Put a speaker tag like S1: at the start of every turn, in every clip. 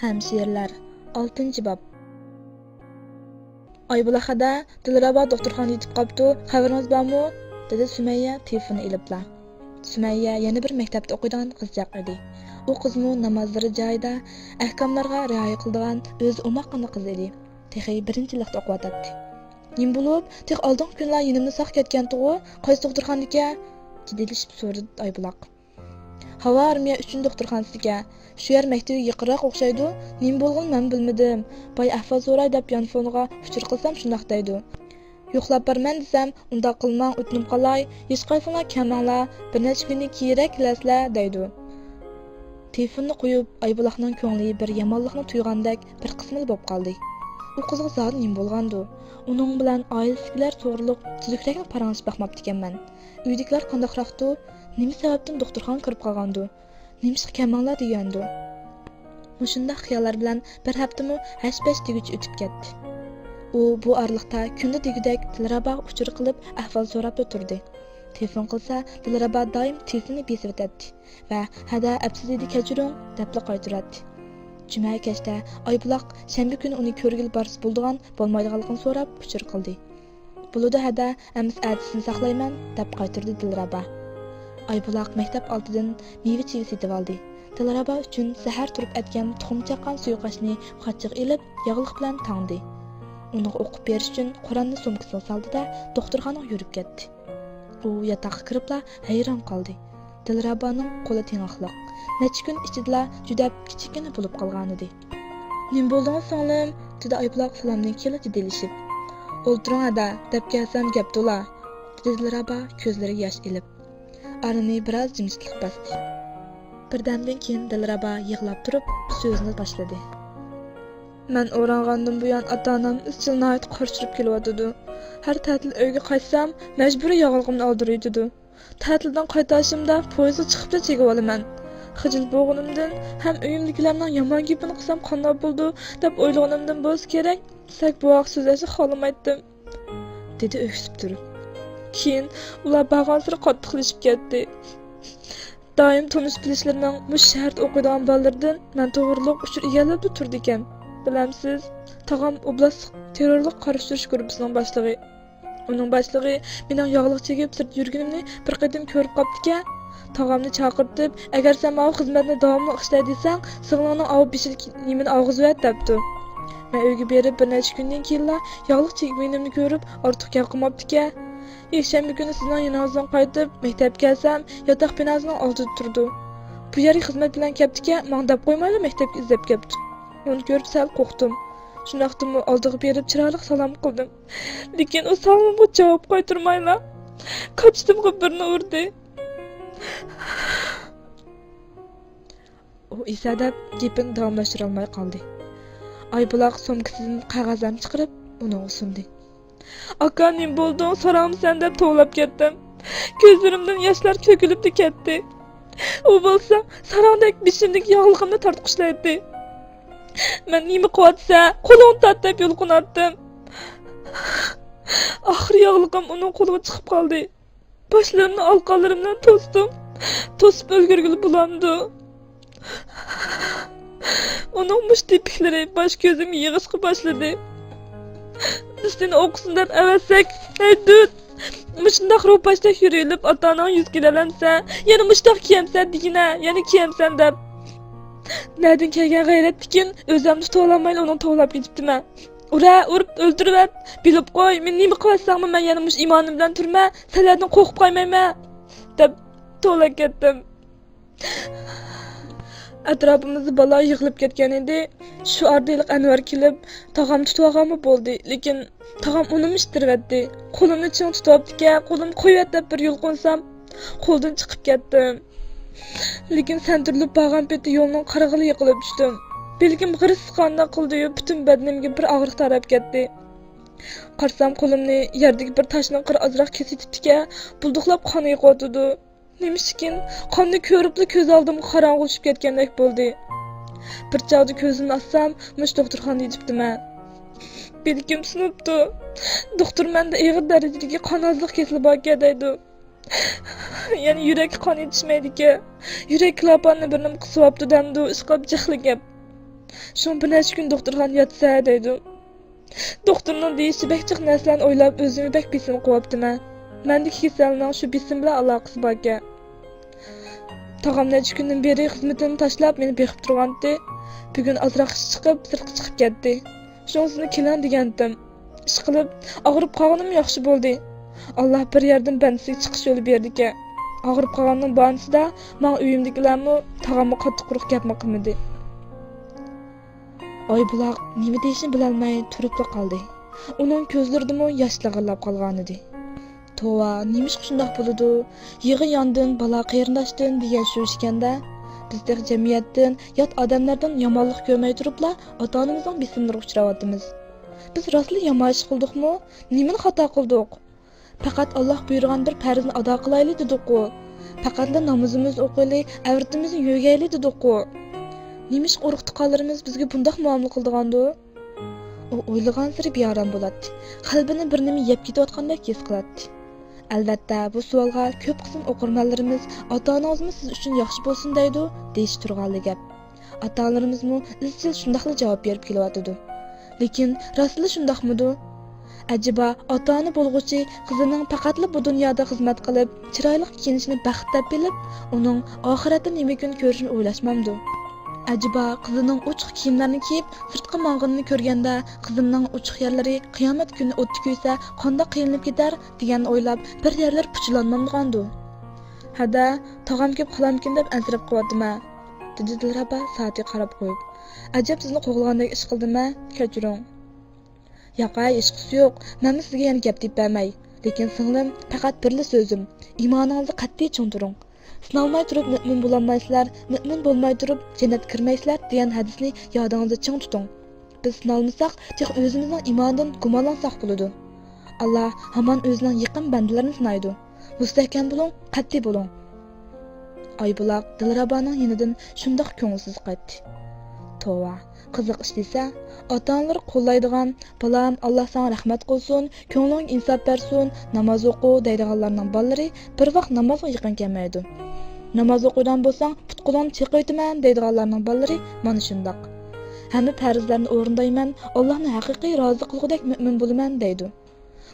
S1: Hemşireler 6. bab. Aybulahada Dilraba doktorxonaga yetib qopti. Xabaringiz bormi? Dedi Sumayya telefonni ilibla. Sumayya yana bir maktabda o'qiydigan qizchaq edi. U qizmi namozlari joyida, ahkomlarga rioya qiladigan o'zi o'maqqina qiz edi. Texi birinchilikda o'qiyotdi. Nim bo'lib, tex oldingi kunlar yinimni saq ketgan-ku, qaysi doktorxonaga jiddilashib so'radi Aybulaq. Havo armiya uchun doktorxonasiga. Shu yer maktabiga yaqinroq o'xshaydi. Nim bo'lgan men bilmadim. Boy ahvol so'ray deb yonfonga uchur qilsam shundoq deydi. Yo'qlab borman desam, unda qilmang, o'tnim qolay. Hech qaysinglar kamanglar, bir necha kundan kerak kelasizlar deydi. Telefonni qo'yib, Aybulaqning ko'ngli bir yomonlikni tuygandek bir qismil bo'lib qoldi. U qizga zor nim bo'lgandi. Uning bilan oilasidagilar to'g'riliq tuzukrakni paranglashib baxmabdi ekanman. Uydagilar qandoqroqdi? Nima sababdan doktorxonaga kirib qolgandi? Nimishqa kamanglar degandi. Mushunda xiyollar bilan bir haftami hash-pash deguchi o'tib ketdi. U bu orliqda kunda degudek Dilraba uchur qilib ahvol so'rab o'tirdi. Telefon qilsa, Dilraba doim telefonni besib o'tadi va hada absizidi kechiring deb qaytaradi. Juma kechda Aybulaq shanba kuni uni ko'rgil borsa bo'ldigan bo'lmaydiganligini so'rab uchur qildi. Bulida hada amis adisini saqlayman deb qaytardi Dilraba. Aybulaq maktab oldidan meva chig'i setib oldi. Dilraba uchun sahar turib atgan tuxum chaqqan suyuqashni qachchiq elib, yog'liq bilan tangdi. Uni o'qib berish uchun Qur'onni sumkasiga soldi-da, doktorxonaga yurib ketdi. U yotoqqa kiribla hayron qoldi. Dilrabaning qo'li tengaqliq. Necha kun ichida juda kichikgina bo'lib qolgan edi. "Nim bo'ldingiz singlim?" dedi Aybulaq salomdan kelib jiddilashib. "O'ltiring ada, deb kelsam gap to'la." dedi Dilraba ko'zlariga yosh ilib. Arini biroz jimjitlik bosdi. Birdamdan keyin Dilraba yig'lab turib so'zni boshladi. "Men o'rangandan buyon ota-onam izchil nayt qarshirib kelyotdi. Har ta'til uyga qaytsam, majburiy yog'ilg'imni oldiraydi. Ta'tildan qaytashimda poyezdga chiqib chegib olaman. Xijil bo'g'inimdan ham uyimdagilarning yomon gapini qilsam qanday bo'ldi deb o'ylaganimdan bo'lsa kerak, sak bu vaqt so'zlashni xohlamaydim." dedi o'ksib turib. Keyin ular bag'onsir qattiqlashib ketdi. Doim tonish bilishlarning mush shart o'qigan bolalardan men to'g'riliq uchur egallab turdi ekan. Bilamsiz, tog'am oblast terrorlik qarshi turish guruhining boshlig'i. Uning boshlig'i mening yog'liq chegib sirt yurganimni bir qatim ko'rib qopdi-ki, tog'amni chaqirtib, "Agar sen bu xizmatni davomli ishla desang, singlimning avib beshik nimani og'izib vet" debdi. Men uyga berib bir necha kundan keyin yog'liq chekmenimni ko'rib, ortiq gap qilmabdi-ki. Yakshanba kuni sizning yoningizdan qaytib, maktabga kelsam, yotoq binosining oldida turdi. Bu yerga xizmat bilan kelibdi-ki, men deb qo'ymaydi, maktabga izlab kelibdi. Uni ko'rib sal qo'rqdim. Shundaqdimi oldiga berib chiroyli salom qildim. Lekin u salomga javob qaytarmayla. Qopchimga birni urdi. U esa deb gapini davomlashtira olmay qoldi. Aybulaq sumkasidan qog'ozlarni chiqarib, uni sundi. "Aka, nim bo'ldi, so'ramsan" deb to'lab ketdim. Ko'zlarimdan yoshlar to'kilib ketdi. U bo'lsa, sarandek beshimdagi yog'liqimni tortqishlaydi. Men nima qilyapsa, qo'lim tat deb yulqinatdim. Oxiri yog'liqim uning qo'liga chiqib qoldi. Boshlarimni olqonlarimdan to'sdim. To'sib o'lgurgil bo'landi. Uning mush tepiklari bosh ko'zimga yig'ishqa boshladi. Üstüne okusun deb evetsek, "Hey dud, muşundaq ropashda yürüyülüp ota-onang yuz kelalamsa, yana muştaq kiyamsan degina, yana kiyamsan" deb. Nereden kelgan g'ayratdikin, o'zimni to'lamayla uni to'lab ketibdiman. "Ura, urib o'ldirib, bilib qo'y, men nima qilasam, men yana mush imonim bilan turma, salardan qo'rqib qolmayman" deb to'lab ketdim. Atrofimizda bola yig'ilib ketgan edi. Shu ordiylik Anvar kelib, tog'am tutib bo'ldi, lekin tog'am uni mishtirvatdi. Qo'limni ching tutibdi-ki, qo'lim qo'yat deb bir yo'l qo'nsam, qo'ldan chiqib ketdim. Lekin santirilib bag'am peti yo'lning qarag'ili yiqilib tushdim. Belkim g'iris qanday qildi-yu, butun badanimga bir og'riq tarab ketdi. Qarsam qo'limni yerdagi bir toshning qiri ozroq kesitibdi-ki, bulduqlab qon yiqotdi. Nimishkin, qonni ko'ribli ko'z oldimga qorong'u tushib ketgandek bo'ldi. Bir chog'da ko'zimni ochsam, mush doktorxonada yotibdiman. Belkim sinibdi. Doktor menda og'ir darajadagi qonozlik kesili bor deydi. Ya'ni yurak qon yetishmaydi-ki. Yurak klapanini birnim qisibdi demdi, ishqab jahli gap. Şun bir neçə gün doktorxana yatsa deydi. Doktorning deyishi bakchiq narsalarni o'ylab o'zimni bak besim qo'yaptiman. Mendagi kasalning shu besim bilan aloqasi bor ekan. Tog'am necha kundan beri xizmatini tashlab meni beqib turgandi. Bugun ozroq ish chiqib, sirtqa chiqib ketdi. Shunisizni keling degandim. Ish qilib, og'rib qolganim yaxshi bo'ldi. Alloh bir yerdan bandisiga chiqish yo'li berdi ekan. Og'rib qolganning banisida men uyimdagilarmi tog'amga qattiq quruq gapmi qilmadi. Oybuloq nima deyishini bilolmay turib qoldi. Uning ko'zlaridami yosh lag'illab qolgan edi. Tova, nimish shundoq bo'ladi? Yig'i yondin, balo qarindoshdan degan shu ishganda, bizdek jamiyatdan, yot odamlardan yomonlik ko'rmay turibla, ota-onamizning bisimlariga uchrayapmiz. Biz rostli yomon ish qildikmi? Nimani xato qildik? Faqat Alloh buyurgan bir farzni ado qilaylik dedik-ku. Faqatla namozimiz o'qiylik, avratimizni yo'gaylik dedik-ku. Nimish qo'riq tuqqanlarimiz bizga bundoq muomala qildigandi? U o'ylagan siri bearam bo'ladi. Qalbini bir nima yeb ketayotgandek his qiladi. Albatta, bu savolga ko'p qism o'qirmanlarimiz ota-onamiz siz uchun yaxshi bo'lsin deydi, deyish turganli gap. Ota-onalarimizmi izchil shundaqla javob berib kelyotdi. Lekin rostli shundaqmidi? Acaba ota-ona bo'lg'uchi qizining faqatla bu dunyoda xizmat qilib, chiroyli kiyinishini baxt deb bilib, uning oxiratda nima kun ko'rishini o'ylashmamdi. Acaba qizining uchiq kiyimlarini kiyib, sirtqa mang'inini ko'rganda, qizimning uchiq yerlari qiyomat kuni o'tda kuysa, qanday qiynalib ketar degan o'ylab, bir yerlar puchlanmamgandi. Hada, tog'am kelib qilamkin deb ansirab qo'ydim-a, dedi Dilraba soatga qarab qo'yib. Ajab sizni qo'g'ilgandek ish qildim-a, kechiring. Yo'qay, ishqisi yo'q. Men sizga yana gap deb bermay. Lekin singlim, faqat birli so'zim. Iymoningizni qat'iy cho'ntiring. Sinalmay turib mu'min bo'lolmaysizlar, mu'min bo'lmay turib jannat kirmaysizlar degan hadisni yodingizda ching tuting. Biz sinalmasak, tek o'zimizning iymonidan gumonlansak bo'ladi. Alloh hamon o'zining yaqin bandalarini sinaydi. Mustahkam bo'ling, qat'iy bo'ling. Oybuloq Dilrabaning yenidan shundoq ko'ngilsiz qaytdi. Tova, qiziq ish desa, ota-onalar qo'llaydigan, "Balam, Alloh sana rahmat qilsin, ko'ngling insof bersin, namoz o'qi" deydiganlarning bolalari bir vaqt namozga yaqin kelmaydi. Namoz o'qigan bo'lsang, putqulon chiqaytiman deydiganlarning bolalari mana shundoq. Hamma farzlarni o'rindayman, Allohni haqiqiy rozi qilgudek mu'min bo'laman deydi.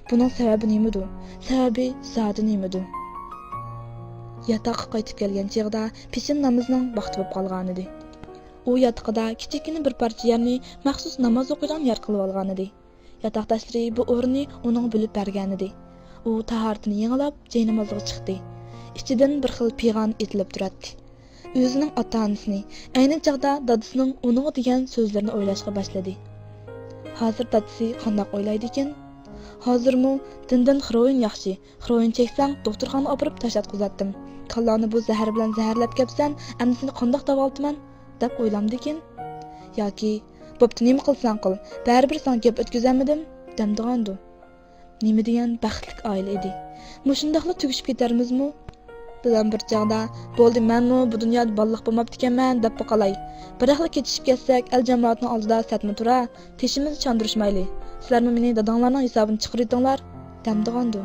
S1: Buning sababi nimadi? Sababi zoti nimadi? Yatoqqa qaytib kelgan chog'da peshin namozining vaqti bo'lib qolgan edi. U yotiqida kichikina bir parcha yerni maxsus namoz o'qigan yer qilib olgan edi. Yotoqdoshlari bu o'rinni uning bilib bergan edi. U tahoratini yangilab, joy namoziga chiqdi. Ichidan bir xil piyg'on etilib turadi. O'zining ota-onasini, ayni chaqda dadasining uning degan so'zlarini o'ylashga boshladi. Hozir dadasi qanday o'ylaydi ekan? Hozirmi dindan xiroyin yaxshi. Xiroyin cheksang, doktorxonaga olib tashatqizatdim. Kallani bu zahar bilan zaharlab kelsan, amnisini qanday davoltiman? deb o'ylamdikin. Yoki bo'pti nima qilsang qil, baribir sen gap o'tkazamidim demdigandi. Nima degan baxtli oila edi. Mushundaqla tugishib ketarmizmi? Bilan bir chaqda bo'ldi, menmi bu dunyoda balliq bo'lmabdi ekanman deb qolay. Biroqla ketishib ketsak, el jamoatning oldida satma tura, teshimizni chandurishmayli. Sizlarmi meni dadanglarning hisobini chiqaritinglar demdigandi.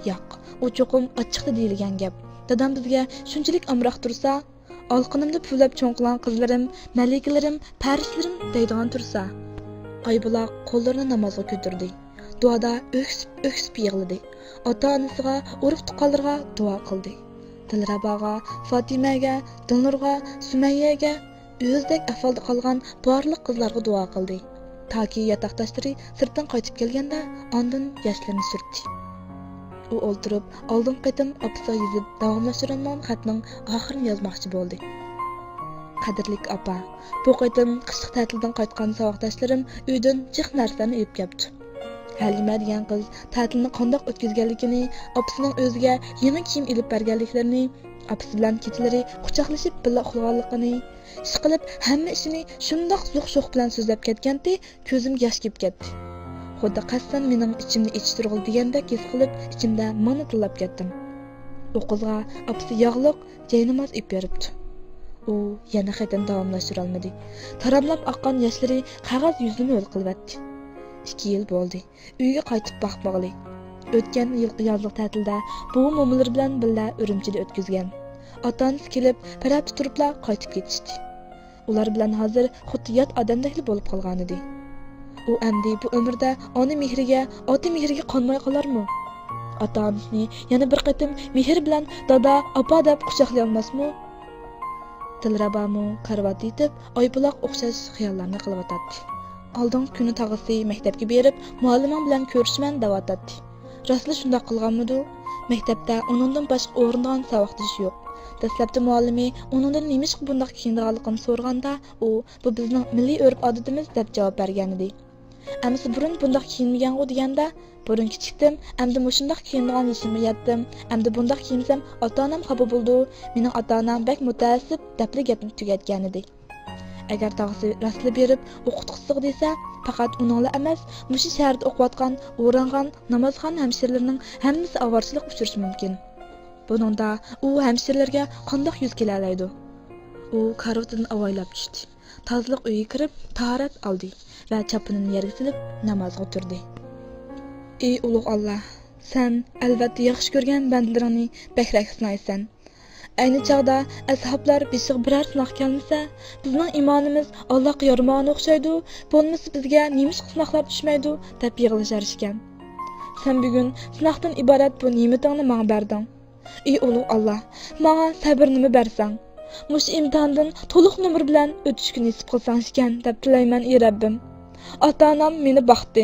S1: Yo'q, u cho'qim ochiqda deyilgan gap. Dadam bizga shunchalik amroq tursa, olqinimda pulab cho'nqilan qizlarim, malikalarim, parishlarim deydigan tursa. Oybuloq qo'llarini namozga ko'tardi. Duoda o'ksib yig'ladi. Ota-onasiga, urug' tuqqanlarga duo qildi. Dilrabaga, Fotimaga, Dilnurga, Sumayyaga, o'zdek ahvolda qolgan barliq qizlarga duo qildi. Toki yotoqdoshlari sirtdan qaytib kelganda, ondan yoshlarini surtdi. U o'ltirib, oldin qaytim opasiga yozib davomlashtirilgan xatning oxirini yozmoqchi bo'ldi. Qadrlik opa, bu qaytim qishliq ta'tildan qaytgan savoqdoshlarim uydan jiq narsalarni olib kelibdi. Halima degan qiz ta'tilni qandoq o'tkazganligini, opasining o'ziga yangi kiyim olib berganliklarini, opasi bilan kechalari quchoqlashib birga uxlaganligini, ishqilib hamma ishini shundoq zuq-shuq bilan so'zlab ketganda, ko'zim yosh kelib ketdi. Xuddi qasdan mening ichimni ichtirg'il degandek his qilib, ichimda mana tillab ketdim. U qizga opasi yog'liq jaynamoz ip beribdi. U yana qaytan davomlashtira olmadi. Taramlab oqqan yoshlari qog'oz yuzini o'l qilibdi. 2 yil bo'ldi. Uyga qaytib boqmag'li. O'tgan yilgi yozlik ta'tilda bu mo'minlar bilan birga Urumchida o'tkazgan. Ota-onasi kelib, bir hafta turibla qaytib ketishdi. Ular bilan hozir xuddi yot odamdekli bo'lib qolgan edi. U endi bu umrda ona mehriga, ota mehriga qonmay qolarmi? Ota-onasini yana bir qatim mehr bilan dada, apa deb quchoqlay olmasmi? Dilrabamu karvat yetib, oybuloq o'xshash xiyollarni qilyotdi. Oldingi kuni tag'isi maktabga berib, muallimam bilan ko'rishman deyotdi. Rostli shunday qilganmidi? Maktabda uningdan boshqa o'rindan saboqdish yo'q. Dastlabda muallimi uningdan nimish bundoq kiyinganligini so'raganda, u bu bizning milliy urf-odatimiz deb javob bergan edi. Ammo burun bundoq kiyinmagan-ku deganda, burun kichikdim, endi mushundoq kiyingan yishimga yetdim. Endi bundoq kiyinsam ota-onam xafa bo'ldi. Mening ota-onam bek mutaassib debli gapni tugatgan edi. Agar tag'isi rastli berib o'qituvchisiga desa, faqat uningla emas, mushi shaharda o'qiyotgan, o'rangan namozxon hamshirlarning hammasi avorchilik uchirishi mumkin. Buningda u hamshirlarga qandoq yuz kela oladi? U karvatidan avaylab tushdi. Tozliq uyga kirib, tahorat oldi va chapinini yerga silib namozga o'tirdi. Ey ulug' Alloh, sen albatta yaxshi ko'rgan bandalaringni bakrak sinaysan. Ayni chog'da ashoblar beshiq biror sinoq kelmasa, bizning iymonimiz Allohga yormog'ini o'xshaydi, bo'lmasa bizga nimish sinoqlar tushmaydi deb yig'ilishar ekan. Sen bugun sinoqdan iborat bu ne'matingni menga berding. Ey ulug' Alloh, menga sabrni bersang, mush imtihondan to'liq numr bilan o'tishga nasib qilsang ekan deb tilayman ey Rabbim. Ota-onam meni baxtdi.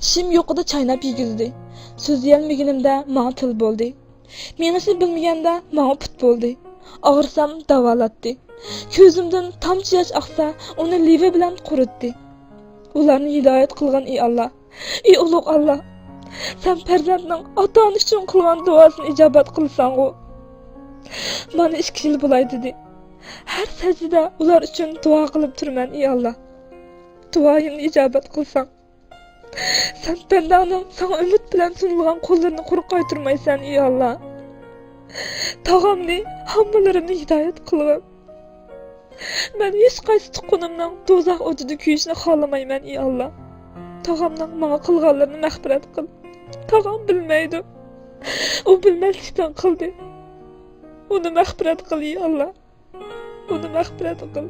S1: Tishim yo'qida chaynab yegizdi. So'zlayolmaganimda menga til bo'ldi. Menisi bilmaganda menga put bo'ldi. Og'rirsam davolatdi. Ko'zimdan tomchi yosh oqsa, uni liva bilan quritdi. Ularni hidoyat qilgan ey Alloh. Ey ulug' Alloh. Sen farzandning ota-ona uchun qilgan duosini ijobat qilsang-ku. Mana 2 yil bo'lay dedi. Har sajdada ular uchun duo qilib turman ey Alloh. Duoyimni ijobat qilsang. Sen bandangning sana umid bilan sunilgan qo'llarini quruq qaytirmaysan ey Alloh. Tog'amni, hammalarimni hidoyat qilib. Men hech qaysi tuqqunimning do'zax o'tida kuyishni xohlamayman ey Alloh. Tog'amning menga qilganlarini mag'firat qil. Tog'am bilmaydi. U bilmaslikdan qildi. Uni mag'firat qil ey Alloh. Uni mag'firat qil.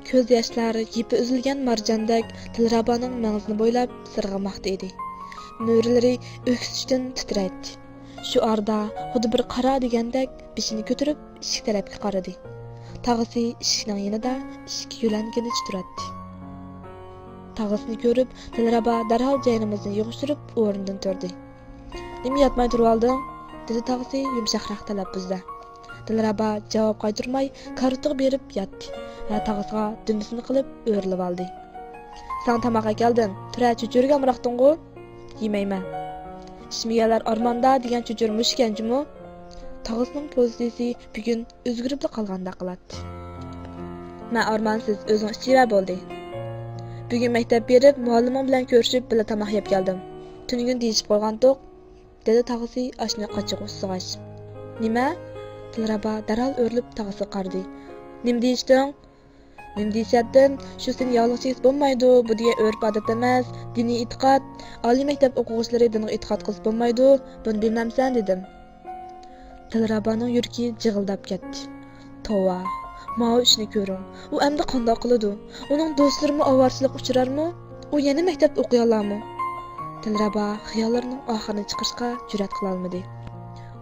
S1: Ko'z yoshlari yipi uzilgan marjandek Dilrabaning mag'zini bo'ylab sirg'amoqda edi. Mo'rilari o'ksishdan titraydi. Shu arda xuddi bir qara degandek beshini ko'tarib eshik tarafga qaradi. Tag'isi eshikning yonida eshik yo'langini turadi. Tag'isini ko'rib, Dilraba darhol jaynimizni yig'ishtirib o'rnidan turdi. "Nima yotmay turib olding?" dedi tag'isi yumshoqroq talaffuzda. Dilraba javob qaytarmay kartoq berib yotdi va tag'isiga dumbisini qilib o'rlib oldi. "Sen tamoqqa keldin, tura chuchurga amroqding-ku?" "Yemayman. Ishmiyalar ormonda degan chuchur mushkanjimi?" Tag'isining pozitsiyasi bugun o'zgarib qolganda qiladi. "Men ormonsiz o'zing ichira bo'ldi. Bugun maktab berib, muallimim bilan ko'rishib, birga tamoq yeb keldim. Tunugun deyishib qo'ygan to'q", dedi tag'isi oshni qochiq usg'ash. "Nima?" Dilraba darhol o'rlib tag'isi qardi. "Nim deyishding?" "Nim deyishatdim, shu seni yolg'izchilik bo'lmaydi, bu degan urf odat emas, diniy e'tiqod, oliy maktab o'quvchilari diniy e'tiqod qilib bo'lmaydi, buni bilmamsan" dedim. Dilrabaning yuragi jig'ildab ketdi. "Tova, ma'u ishni ko'ring. U endi qanday qiladi? Uning do'stlarimi ovorchilik uchirarmi? U yana maktabda o'qiy olarmi?" Dilraba xiyollarning oxirini chiqarishga jur'at qila olmadi.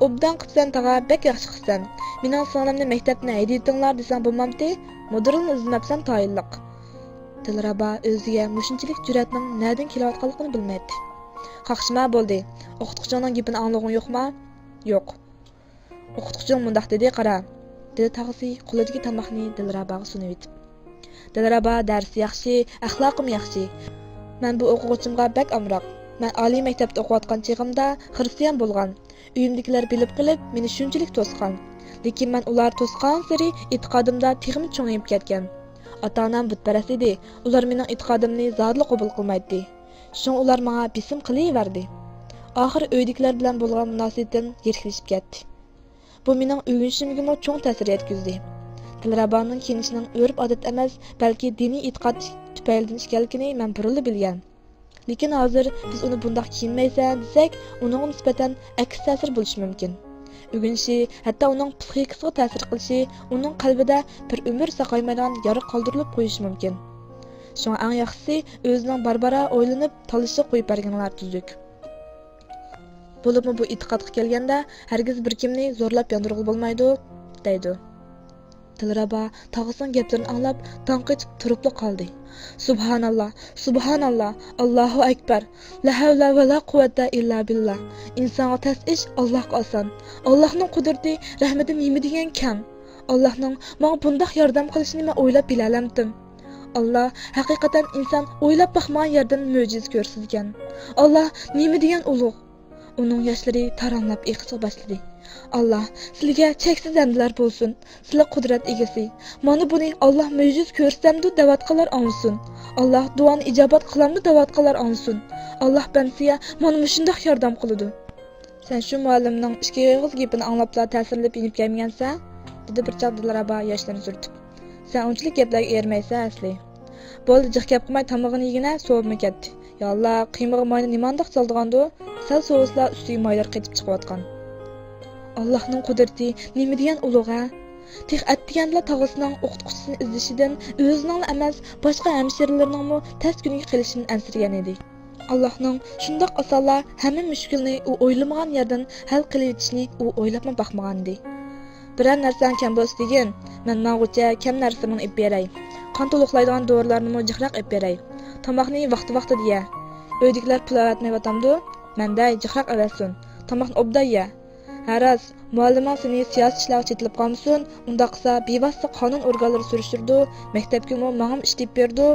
S1: "Obdan qilsan tag'a, bek yaxshi qilsan. Mening singlimni maktabni haydaytinglar desang bo'lmamdi, mudirni izlamabsan tayinliq." Dilraba o'ziga mushunchalik jur'atning nerdan kelayotganligini bilmaydi. "Qaqshma bo'ldi. O'qituvchining gapini anglag'ing yo'qmi?" "Yo'q. O'qituvching mundaq dedi, qara", dedi tag'isi qo'lidagi tomoqni Dilrabaga sunib etib. "Dilraba darsi yaxshi, axloqim yaxshi. Men bu o'quvchimga bek amroq. Men oliy maktabda o'qiyotgan chig'imda xristian bo'lgan. Uyimdagilar bilib qilib, meni shunchalik to'sqan. Lekin men ular to'sqan sari e'tiqodimda tegim cho'ngib ketgan. Ota-onam butparast edi. Ular mening e'tiqodimni zodli qabul qilmaydi. Shun ular menga bisim qilaverdi. Oxir uydagilar bilan bo'lgan munosabatim yirklashib ketdi. Bu mening o'yinishimga cho'ng ta'sir yetkazdi. Dilrabaning kelishining urf odat emas, balki diniy e'tiqod tufaylidan ekanligini men burunli bilgan. Lekin hozir biz uni bundoq kiyinmaysan desak, uning nisbatan aks ta'sir bo'lishi mumkin. O'g'inishi, hatto uning psixikasiga ta'sir qilishi, uning qalbida bir umr saqaymaydigan yara qoldirilib qo'yishi mumkin. Shunga eng yaxshisi o'zining barbara o'ylanib, talishib qo'yib berganlar tuzuk. Bo'libmi bu e'tiqodga kelganda, hargiz bir kimni zo'rlab yondirg'u bo'lmaydi, deydi. Dilrabo tog'asining gaplarini anglab, tanqitib turibli qoldi. Subhanalloh, subhanalloh, Allohu akbar. La havla va la quvvata illa billah. Insonga tas ish Allohga oson. Allohning qudrati, rahmati nima degan kam. Allohning menga bundoq yordam qilishini men o'ylab bilalamdim. Allah haqiqatan inson o'ylab baxmagan yerdan mo'jiz ko'rsatgan. Allah nima degan ulug'. Uning yoshlari taranglab eqishga boshladi. Allah sizga cheksiz hamdlar bo'lsin. Sizlar qudrat egasi. Mana buni Allah mo'jiz ko'rsamdi davatqalar olsin. Allah duoni ijobat qilamdi davatqalar olsin. Allah bansiya mana shundoq yordam qiladi. Sen shu muallimning ishga yig'iz gapini anglabla ta'sirlab inib kelmagansan, dedi bir chaq Dilrabo yoshlarini surtib. Sen unchalik gaplarga ermaysan asli. Bo'ldi jiq gap qilmay tomog'ini yegina sovibmi ketdi. Ya Allah, qiymig'i mayni nimandoq soldig'andi? Sal so'slar ustiga maylar qaytib chiqayotgan. Allohning qudrati nima degan ulug'a? Tix atdiganlar tog'asining o'qituvchisini izlashidan o'zining emas, boshqa hamshirlarning tez kunga qilishini ansirgan edi. Allohning shundoq osonlar hamma mushkulni u o'ylamagan yerdan hal qilishini u o'ylabma baxmagan edi. Biror narsani kam bo'lsa degin, men ma'g'ucha kam narsani ib beray. Qon to'liqlaydigan dorilarni jiqroq ib beray. Tomoqni vaqti-vaqtida ye. Uydagilar pul avatmayotgandu, menda jiqroq avasin. Tomoqni obday ye. Haras, muallimang seni siyosiy ishlarga chetilib qolmasin, unda qilsa bevosita qonun organlari surishtirdi, maktabga menga ishlab berdi,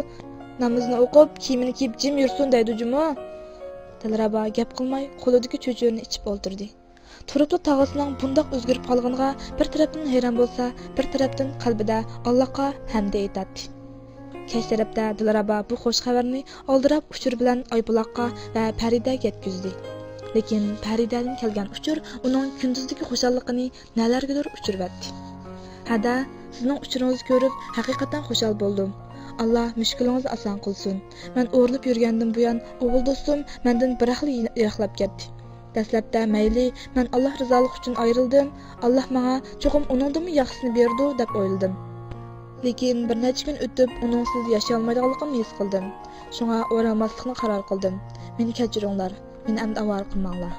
S1: namozni o'qib, kiyimini kiyib jim yursin deydi juma. Dilrabo gap qilmay, qo'lidagi cho'churni ichib o'ltirdi. Turibli tog'asining bundoq o'zgarib qolganiga bir tarafdan hayron bo'lsa, bir tarafdan qalbida Allohga hamd aytadi. Kech tarafda Dilrabo bu xush xabarni oldirab uchur bilan Oybuloqqa va Faridaga yetkazdi. Lekin Faridadan kelgan uchur uning kunduzdagi xushalligini nalargadir uchirvatdi. Hada, sizning uchuringizni ko'rib haqiqatan xushal bo'ldim. Allah mushkulingizni oson qilsin. Men o'rlib yurgandan buyon o'g'il do'stim mendan biraqli yiroqlab ketdi. Dastlabda mayli, men Alloh rizoligi uchun ayrildim. Alloh menga cho'qim uningdan yaxshisini berdi deb o'yladim. Lekin bir necha kun o'tib, uningsiz yashay olmaydiganligimni his qildim. Shunga o'ramaslikni qaror qildim. Meni kechiringlar. Meni endi avval qilmanglar.